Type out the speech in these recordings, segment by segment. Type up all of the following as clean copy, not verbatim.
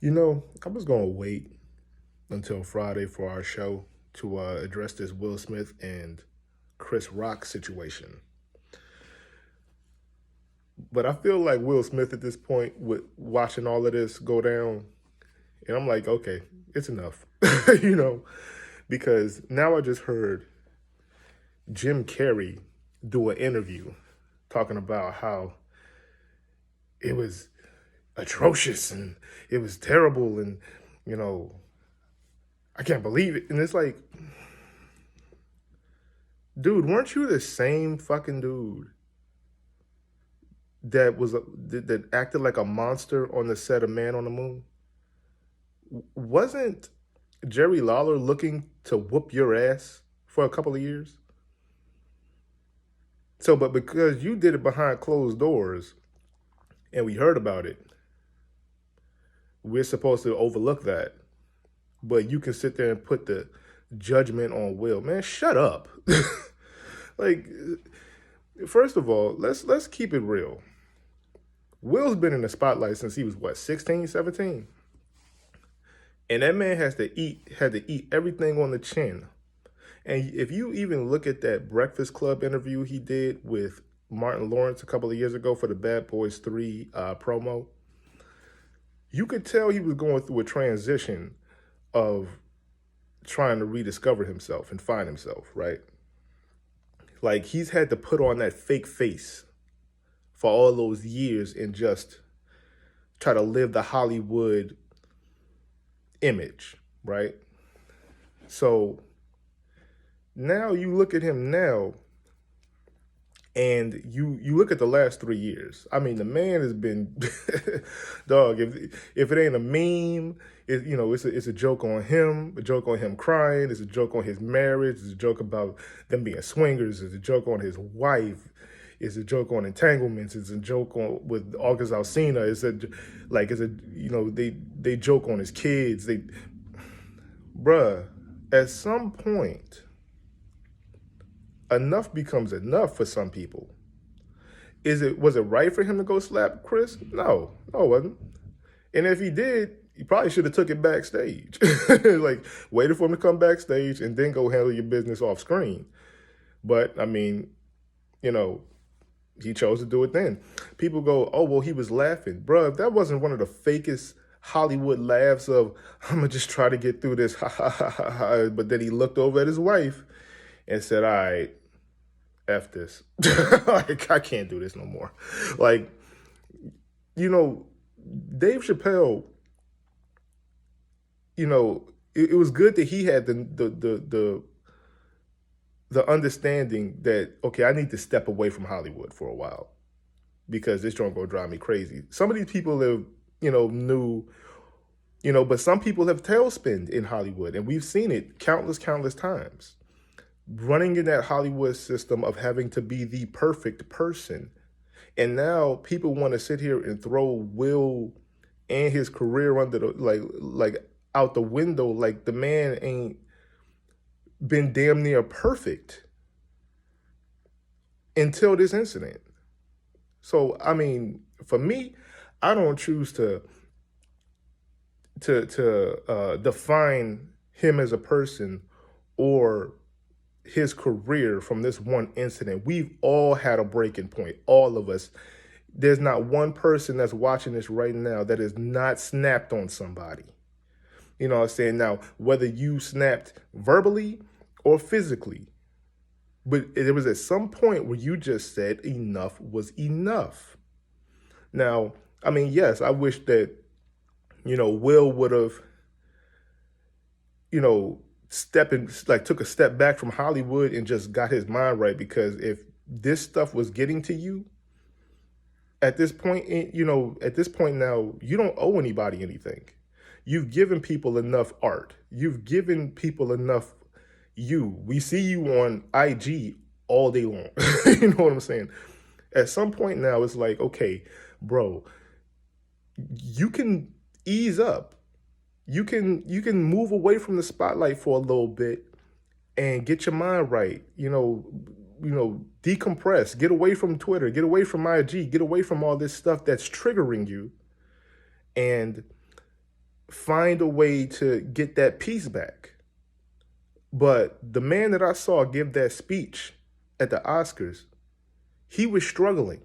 I was going to wait until Friday for our show to address this Will Smith and Chris Rock situation. But I feel like Will Smith at this point, with watching all of this go down, and I'm like, okay, it's enough, you know, because now I just heard Jim Carrey do an interview talking about how it was atrocious and it was terrible and, you know, I can't believe it. And it's like, dude, weren't you the same fucking dude that acted like a monster on the set of Man on the Moon? Wasn't Jerry Lawler looking to whoop your ass for a couple of years? So, but because you did it behind closed doors and we heard about it, we're supposed to overlook that. But you can sit there and put the judgment on Will. Man, shut up. Like, first of all, let's keep it real. Will's been in the spotlight since he was what, 16, 17? And that man had to eat everything on the chin. And if you even look at that Breakfast Club interview he did with Martin Lawrence a couple of years ago for the Bad Boys 3 promo, you could tell he was going through a transition of trying to rediscover himself and find himself, right? Like he's had to put on that fake face for all those years and just try to live the Hollywood image, right? So now you look at him now and you look at the last 3 years. I mean, the man has been dog. If it ain't a meme, it's a joke on him, a joke on him crying. It's a joke on his marriage. It's a joke about them being swingers. It's a joke on his wife. It's a joke on entanglements. It's a joke on with August Alsina. They joke on his kids. Bruh, at some point enough becomes enough for some people. Was it right for him to go slap Chris? No, it wasn't. And if he did, he probably should have took it backstage. Like waited for him to come backstage and then go handle your business off screen. But I mean, you know, he chose to do it then. People go, oh well, he was laughing. Bruh, if that wasn't one of the fakest Hollywood laughs of I'm gonna just try to get through this, ha ha ha ha ha. But then he looked over at his wife and said, all right, F this. Like, I can't do this no more. Like, Dave Chappelle, it was good that he had the understanding that, okay, I need to step away from Hollywood for a while because this joint gonna drive me crazy. Some of these people have, knew, but some people have tailspinned in Hollywood, and we've seen it countless times. Running in that Hollywood system of having to be the perfect person. And now people want to sit here and throw Will and his career under the like out the window, like the man ain't been damn near perfect until this incident. So I mean, for me, I don't choose to define him as a person or his career from this one incident. We've all had a breaking point, all of us. There's not one person that's watching this right now that has not snapped on somebody. You know what I'm saying? Now, whether you snapped verbally or physically, but there was at some point where you just said enough was enough. Now, I mean, yes, I wish that, Will would have, took a step back from Hollywood and just got his mind right. Because if this stuff was getting to you at this point, at this point now, you don't owe anybody anything. You've given people enough art. You've given people enough We see you on IG all day long. You know what I'm saying? At some point now, it's like, okay, bro, you can ease up. You can move away from the spotlight for a little bit and get your mind right. Decompress, get away from Twitter, get away from IG, get away from all this stuff that's triggering you, and find a way to get that peace back. But the man that I saw give that speech at the Oscars, he was struggling.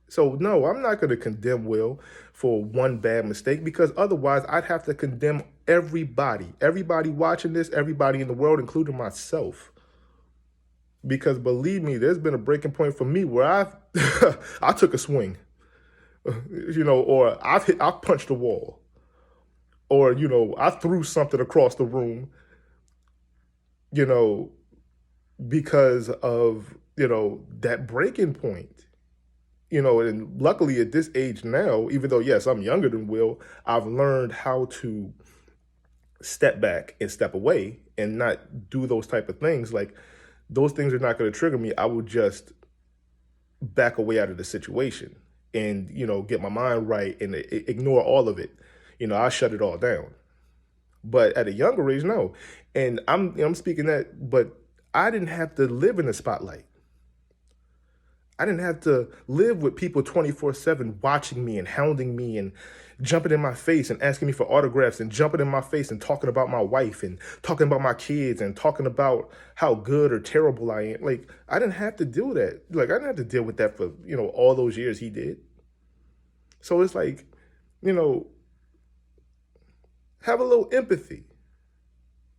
So no, I'm not going to condemn Will for one bad mistake, because otherwise I'd have to condemn everybody watching this, everybody in the world, including myself. Because believe me, there's been a breaking point for me where I took a swing, or I punched a wall, or I threw something across the room, you know, because of that breaking point. And luckily at this age now, even though yes, I'm younger than Will, I've learned how to step back and step away and not do those type of things. Like, those things are not going to trigger me. I will just back away out of the situation and get my mind right and ignore all of it. I shut it all down. But at a younger age, no. And I'm speaking that, but I didn't have to live in the spotlight. I didn't have to live with people 24/7 watching me and hounding me and jumping in my face and asking me for autographs and jumping in my face and talking about my wife and talking about my kids and talking about how good or terrible I am. Like, I didn't have to do that. Like, I didn't have to deal with that for, all those years he did. So it's like, have a little empathy.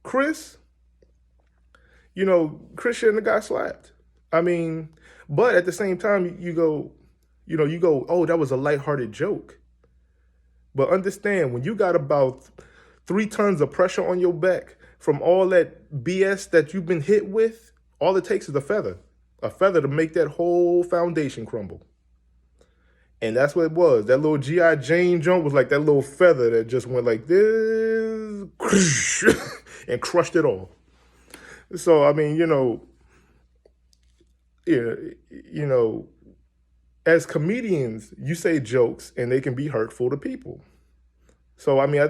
Chris shouldn't have got slapped. I mean, but at the same time, you go, oh, that was a lighthearted joke. But understand, when you got about 3 tons of pressure on your back from all that BS that you've been hit with, all it takes is a feather to make that whole foundation crumble. And that's what it was. That little G.I. Jane jump was like that little feather that just went like this and crushed it all. So, I mean, as comedians, you say jokes and they can be hurtful to people. So, I mean,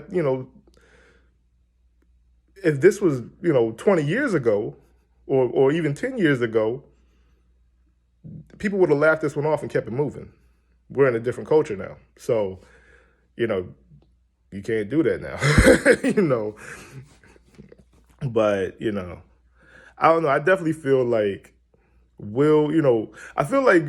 if this was, 20 years ago or even 10 years ago, people would have laughed this one off and kept it moving. We're in a different culture now. So, you can't do that now, But, I don't know. I definitely feel like Will, I feel like,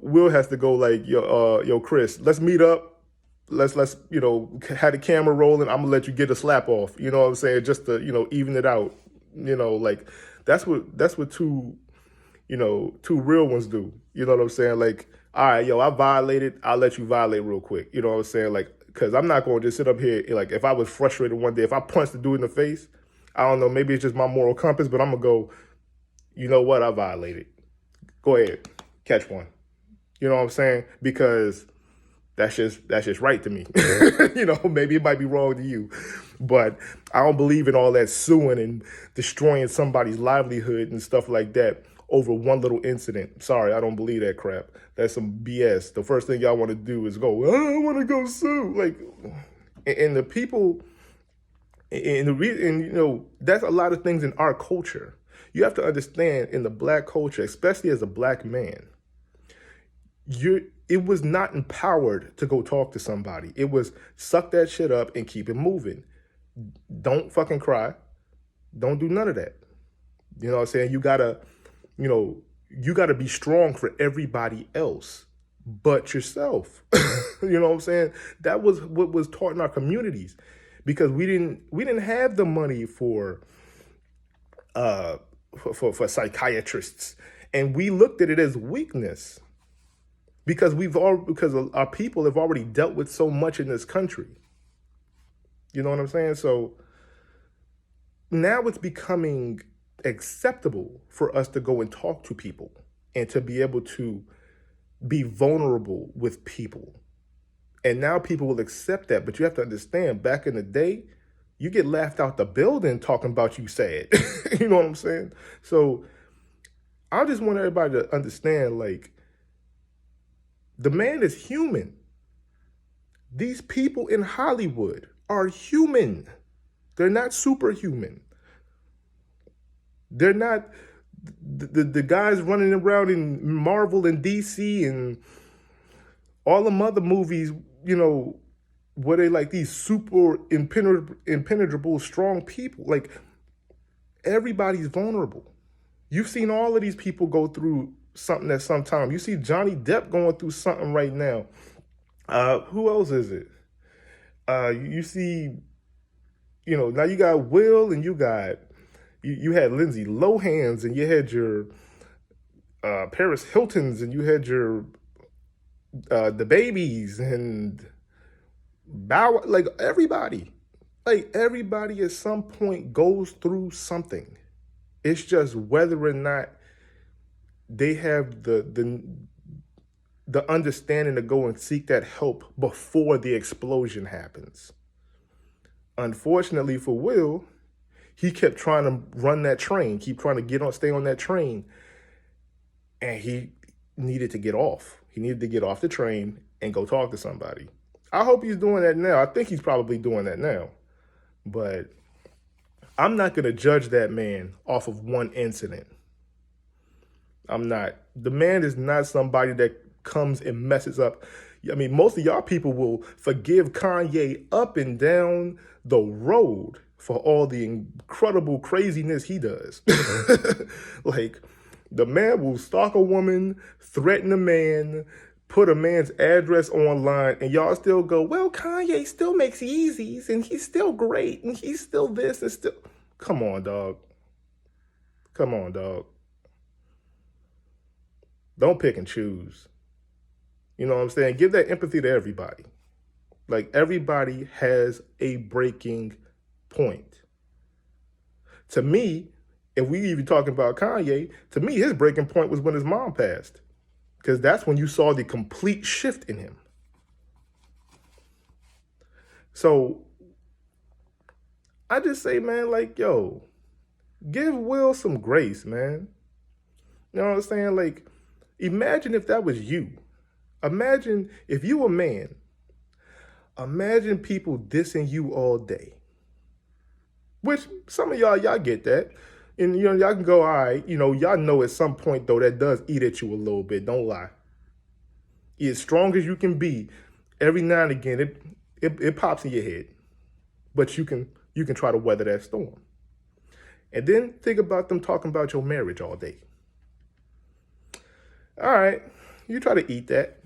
Will has to go like, yo, Chris, let's meet up. Let's have the camera rolling. I'm gonna let you get a slap off. You know what I'm saying? Just to, even it out. Like, that's what two real ones do. You know what I'm saying? Like, all right, yo, I violated. I'll let you violate real quick. You know what I'm saying? Like, because I'm not going to just sit up here. Like, if I was frustrated one day, if I punched the dude in the face, I don't know, maybe it's just my moral compass, but I'm going to go, you know what? I violated. Go ahead. Catch one. You know what I'm saying? Because that's just right to me. Maybe it might be wrong to you, but I don't believe in all that suing and destroying somebody's livelihood and stuff like that over one little incident. Sorry, I don't believe that crap. That's some BS. The first thing y'all want to do is go, oh, I want to go sue. Like, and the people, and that's a lot of things in our culture. You have to understand, in the black culture, especially as a black man, it was not empowered to go talk to somebody. It was suck that shit up and keep it moving. Don't fucking cry. Don't do none of that. You know what I'm saying? You gotta be strong for everybody else but yourself. You know what I'm saying? That was what was taught in our communities, because we didn't have the money for psychiatrists, and we looked at it as weakness. Because our people have already dealt with so much in this country. You know what I'm saying? So now it's becoming acceptable for us to go and talk to people and to be able to be vulnerable with people. And now people will accept that. But you have to understand, back in the day, you get laughed out the building talking about you sad. You know what I'm saying? So I just want everybody to understand, like, the man is human. These people in Hollywood are human. They're not superhuman. They're not the guys running around in Marvel and DC and all them other movies, were they like these super impenetrable strong people? Like, everybody's vulnerable. You've seen all of these people go through something at some time. You see Johnny Depp going through something right now. Who else is it? You see, now you got Will, and you had Lindsay Lohan's, and you had your Paris Hilton's, and you had your the babies, and Bow, like everybody at some point goes through something. It's just whether or not they have the understanding to go and seek that help before the explosion happens. Unfortunately for Will, he kept trying to run that train, keep trying to stay on that train, and he needed to get off. He needed to get off the train and go talk to somebody. I hope he's doing that now. I think he's probably doing that now. But I'm not going to judge that man off of one incident. I'm not. The man is not somebody that comes and messes up. I mean, most of y'all people will forgive Kanye up and down the road for all the incredible craziness he does. Like, the man will stalk a woman, threaten a man, put a man's address online, and y'all still go, well, Kanye still makes Yeezys, and he's still great, and he's still this, and still... Come on, dog. Come on, dog. Don't pick and choose. You know what I'm saying? Give that empathy to everybody. Like, everybody has a breaking point. To me, if we even talking about Kanye, to me, his breaking point was when his mom passed. Because that's when you saw the complete shift in him. So, I just say, man, like, yo, give Will some grace, man. You know what I'm saying? Like, imagine if that was you. Imagine if you were a man. Imagine people dissing you all day. Which some of y'all get that. And, y'all can go, all right, y'all know at some point, though, that does eat at you a little bit. Don't lie. As strong as you can be, every now and again, it pops in your head. But you can try to weather that storm. And then think about them talking about your marriage all day. All right, you try to eat that.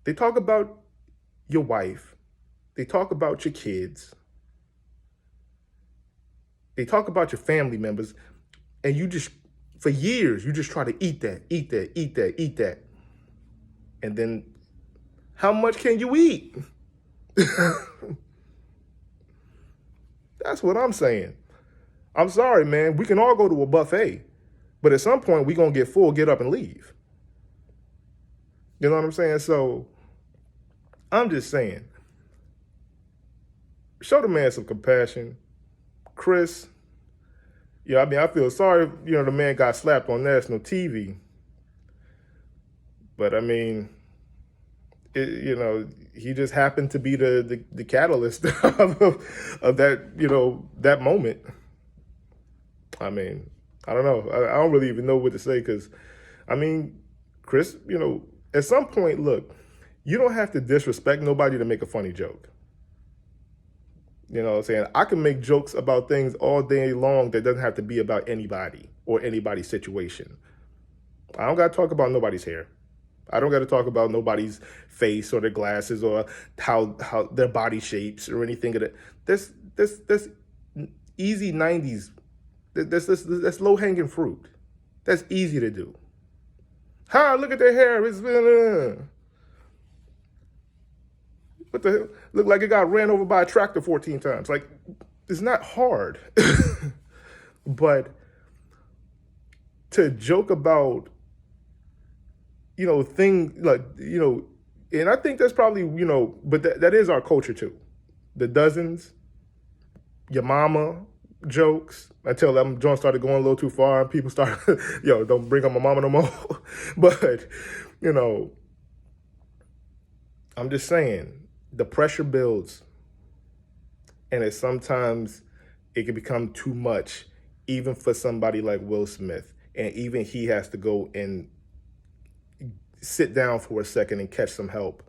They talk about your wife. They talk about your kids. They talk about your family members. And you just, for years, you just try to eat that. And then, how much can you eat? That's what I'm saying. I'm sorry, man. We can all go to a buffet. But at some point, we're going to get full, get up, and leave. You know what I'm saying? So, I'm just saying, show the man some compassion. Chris, I feel sorry, the man got slapped on national TV. But, I mean, he just happened to be the catalyst of that, that moment. I mean, I don't know. I don't really even know what to say because, I mean, Chris, at some point, look, you don't have to disrespect nobody to make a funny joke. You know what I'm saying? I can make jokes about things all day long that doesn't have to be about anybody or anybody's situation. I don't got to talk about nobody's hair. I don't got to talk about nobody's face or their glasses or how their body shapes or anything of that. That's easy 90s. That's low hanging fruit. That's easy to do. Look at their hair. It's been what the hell? Looked like it got ran over by a tractor 14 times. Like, it's not hard. But to joke about, things like, and I think that's probably, but that is our culture too. The dozens, your mama jokes, until them joints started going a little too far and people started, don't bring up my mama no more. But, I'm just saying, the pressure builds, and sometimes it can become too much, even for somebody like Will Smith. And even he has to go and sit down for a second and catch some help.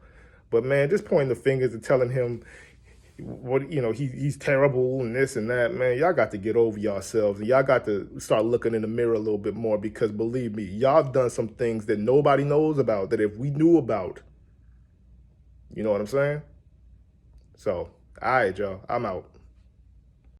But man, just pointing the fingers and telling him what he's terrible and this and that, man. Y'all got to get over yourselves, and y'all got to start looking in the mirror a little bit more, because believe me, y'all have done some things that nobody knows about, that if we knew about, you know what I'm saying? So, all right, y'all, I'm out.